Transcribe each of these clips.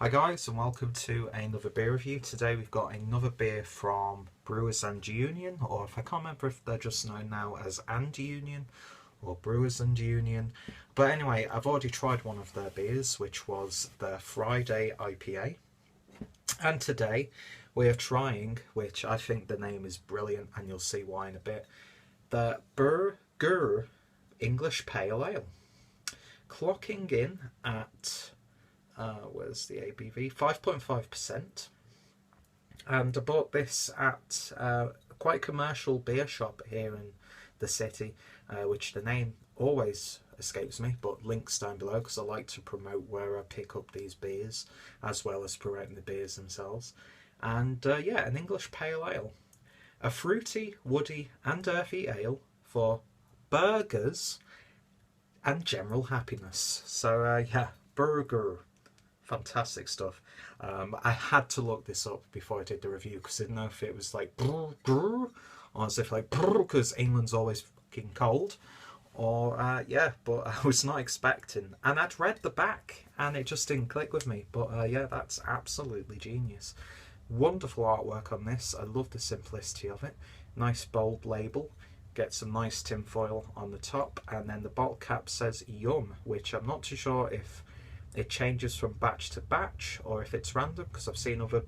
Hi guys, and welcome to another beer review. Today we've got another beer from Brewers and Union, or if I can't remember if they're just known now as And Union or Brewers and Union. But anyway, I've already tried one of their beers, which was their Friday IPA. And today we are trying, which I think the name is brilliant and you'll see why in a bit, the BRRGRR English Pale Ale. Clocking in at where's the ABV? 5.5%. And I bought this at quite a commercial beer shop here in the city, which the name always escapes me, but links down below because I like to promote where I pick up these beers as well as promoting the beers themselves. And yeah, an English Pale Ale. A fruity, woody and earthy ale for burgers and general happiness. So yeah, burger. Fantastic stuff. I had to look this up before I did the review because I didn't know if it was like brr, brr, or as if like because England's always fucking cold, or yeah, but I was not expecting, and I'd read the back and it just didn't click with me. But yeah, that's absolutely genius. Wonderful artwork on this. I love the simplicity of it. Nice bold label. Get some nice tin foil on the top, and then the bottle cap says "Yum," which I'm not too sure if it changes from batch to batch or if it's random, because I've seen other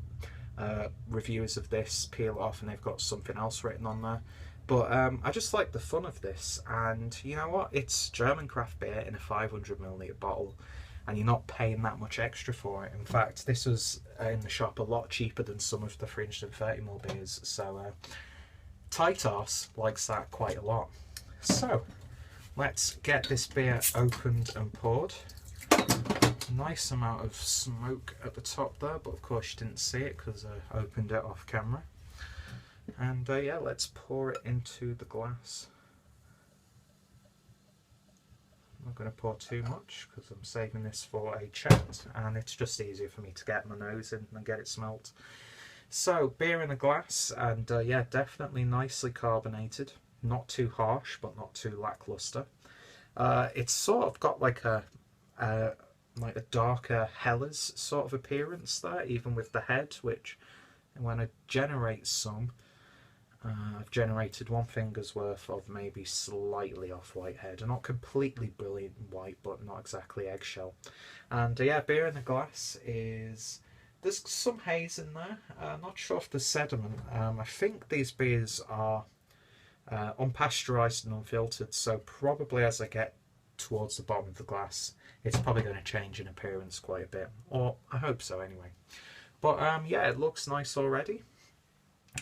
reviewers of this peel off and they've got something else written on there. But I just like the fun of this, and you know what, it's German craft beer in a 500ml bottle and you're not paying that much extra for it. In fact, this was in the shop a lot cheaper than some of the 330ml beers, so tight arse likes that quite a lot. So let's get this beer opened and poured. Nice amount of smoke at the top there, but of course you didn't see it because I opened it off camera. And yeah, let's pour it into the glass. I'm not going to pour too much because I'm saving this for a chat, and it's just easier for me to get my nose in and get it smelt. So, beer in a glass, and yeah, definitely nicely carbonated. Not too harsh, but not too lackluster. It's sort of got like a darker Hellas sort of appearance there, even with the head, which when I generate some, I've generated one finger's worth of maybe slightly off-white head. Not completely brilliant white, but not exactly eggshell. And yeah, beer in the glass is... there's some haze in there. Not sure if there's sediment. I think these beers are unpasteurised and unfiltered, so probably as I get towards the bottom of the glass, it's probably going to change in appearance quite a bit, or I hope so anyway. But yeah, it looks nice already.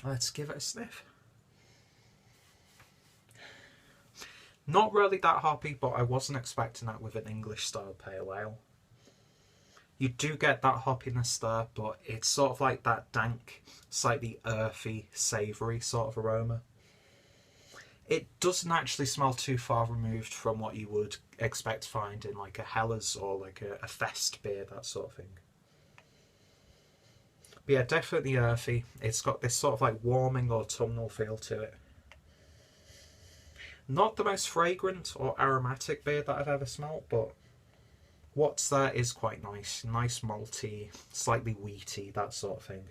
Let's give it a sniff. Not really that hoppy, but I wasn't expecting that with an English style pale ale. You do get that hoppiness there, but it's sort of like that dank, slightly earthy, savoury sort of aroma. It doesn't actually smell too far removed from what you would expect to find in like a Hellas or like a Fest beer, that sort of thing. But yeah, definitely earthy. It's got this sort of like warming autumnal feel to it. Not the most fragrant or aromatic beer that I've ever smelt, but what's there is quite nice. Nice malty, slightly wheaty, that sort of thing.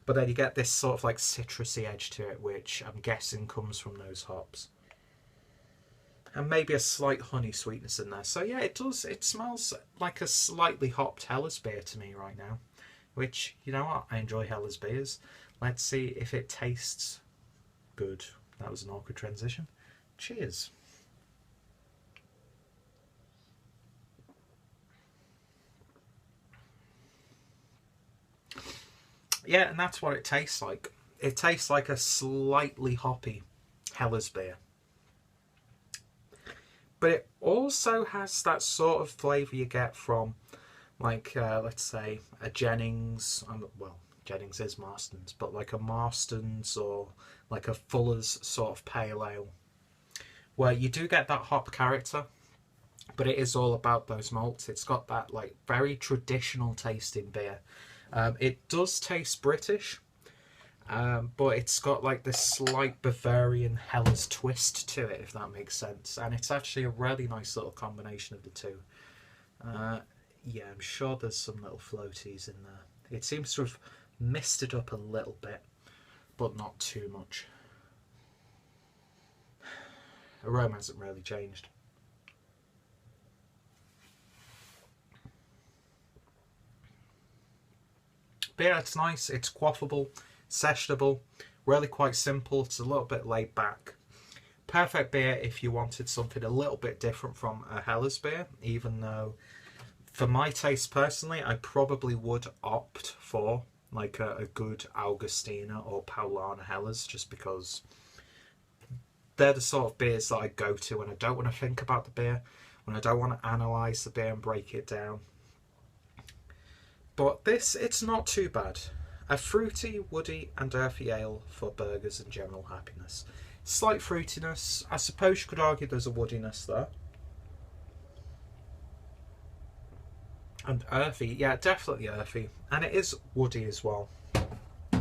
But then you get this sort of like citrusy edge to it, which I'm guessing comes from those hops. And maybe a slight honey sweetness in there. So yeah, it does. It smells like a slightly hopped Hellas beer to me right now. Which, you know what, I enjoy Hellas beers. Let's see if it tastes good. That was an awkward transition. Cheers. Yeah, and that's what it tastes like. It tastes like a slightly hoppy Hellas beer. But it also has that sort of flavour you get from, like, let's say, a Jennings, well, Jennings is Marston's, but like a Marston's or like a Fuller's sort of pale ale, where you do get that hop character, but it is all about those malts. It's got that like very traditional tasting beer. It does taste British, but it's got like this slight Bavarian Hellas twist to it, if that makes sense. And it's actually a really nice little combination of the two. yeah, I'm sure there's some little floaties in there. It seems to have misted up a little bit, but not too much. Aroma hasn't really changed. But yeah, it's nice, it's quaffable, sessionable, really quite simple, it's a little bit laid back. Perfect beer if you wanted something a little bit different from a Helles beer, even though for my taste personally, I probably would opt for like a good Augustina or Paulaner Helles, just because they're the sort of beers that I go to when I don't want to think about the beer, when I don't want to analyse the beer and break it down. But this, it's not too bad. A fruity, woody and earthy ale for burgers and general happiness. Slight fruitiness. I suppose you could argue there's a woodiness there. And earthy, yeah, definitely earthy. And it is woody as well.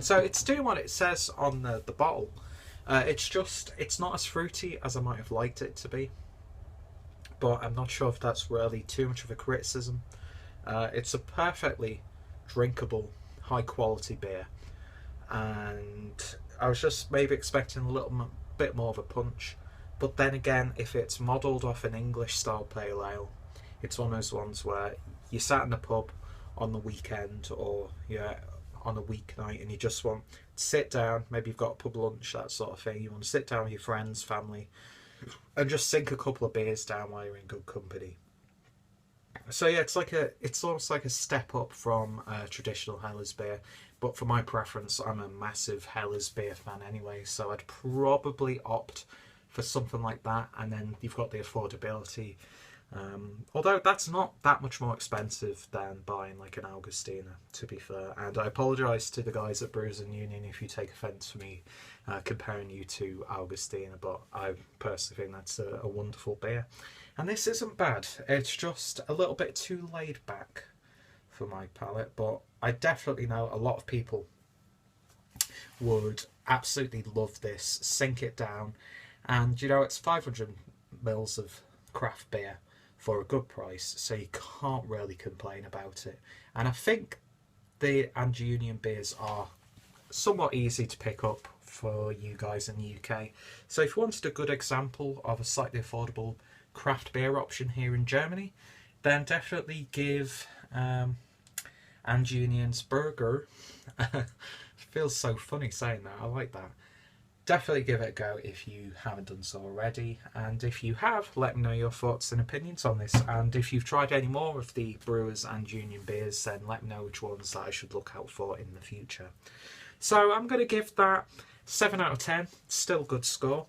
So it's doing what it says on the bottle. It's not as fruity as I might have liked it to be. But I'm not sure if that's really too much of a criticism. It's a perfectly drinkable, high quality beer. And I was just maybe expecting a little bit more of a punch. But then again, if it's modelled off an English style pale ale, it's one of those ones where you sat in the pub on the weekend or on a weeknight and you just want to sit down, maybe you've got a pub lunch, that sort of thing, you want to sit down with your friends, family, and just sink a couple of beers down while you're in good company. So yeah, it's almost like a step up from traditional Helles beer, but for my preference, I'm a massive Helles beer fan anyway, so I'd probably opt for something like that, and then you've got the affordability. Although that's not that much more expensive than buying like an Augustina, to be fair. And I apologise to the guys at Brewers and Union if you take offence for me comparing you to Augustina, but I personally think that's a wonderful beer. And this isn't bad, it's just a little bit too laid back for my palate, but I definitely know a lot of people would absolutely love this, sink it down, and you know, it's 500 mils of craft beer for a good price, so you can't really complain about it. And I think the Andy Union beers are somewhat easy to pick up for you guys in the UK. So if you wanted a good example of a slightly affordable craft beer option here in Germany, then definitely give Andy Union's Burger. Feels so funny saying that, I like that. Definitely give it a go if you haven't done so already, and if you have, let me know your thoughts and opinions on this. And if you've tried any more of the Brewers and Union beers, then let me know which ones that I should look out for in the future. So I'm going to give that 7 out of 10, still a good score.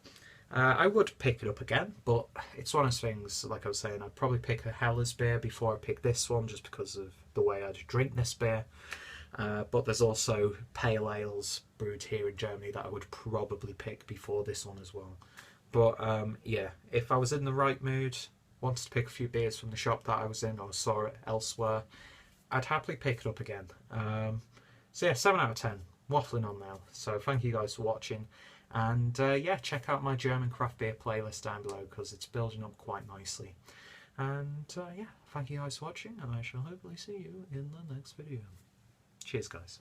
I would pick it up again, but it's one of those things, like I was saying, I'd probably pick a Helles beer before I pick this one, just because of the way I'd drink this beer. But there's also pale ales brewed here in Germany that I would probably pick before this one as well. But yeah, if I was in the right mood, wanted to pick a few beers from the shop that I was in or saw it elsewhere, I'd happily pick it up again. So yeah, 7 out of 10, waffling on now. So thank you guys for watching, and yeah, check out my German craft beer playlist down below because it's building up quite nicely. And yeah, thank you guys for watching, and I shall hopefully see you in the next video. Cheers, guys.